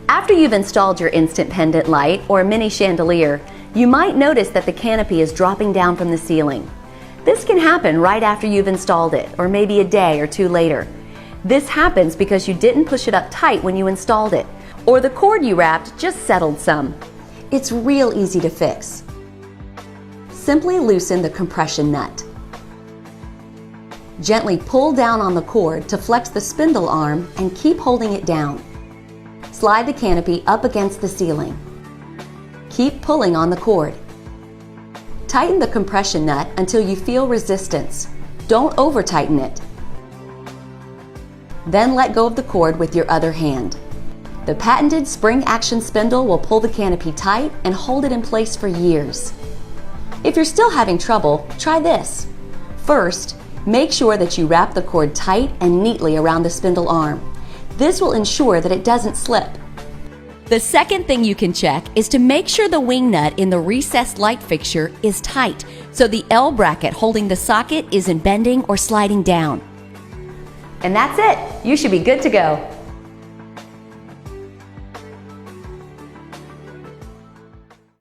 After you've installed your Instant Pendant Light or mini chandelier, you might notice that the canopy is dropping down from the ceiling. This can happen right after you've installed it, or maybe a day or two later. This happens because you didn't push it up tight when you installed it, or the cord you wrapped just settled some. It's real easy to fix. Simply loosen the compression nut. Gently pull down on the cord to flex the spindle arm and keep holding it down. Slide the canopy up against the ceiling. Keep pulling on the cord. Tighten the compression nut until you feel resistance. Don't over-tighten it. Then let go of the cord with your other hand. The patented spring action spindle will pull the canopy tight and hold it in place for years. If you're still having trouble, try this. First, make sure that you wrap the cord tight and neatly around the spindle arm. This will ensure that it doesn't slip. The second thing you can check is to make sure the wing nut in the recessed light fixture is tight, so the L bracket holding the socket isn't bending or sliding down. And that's it. You should be good to go.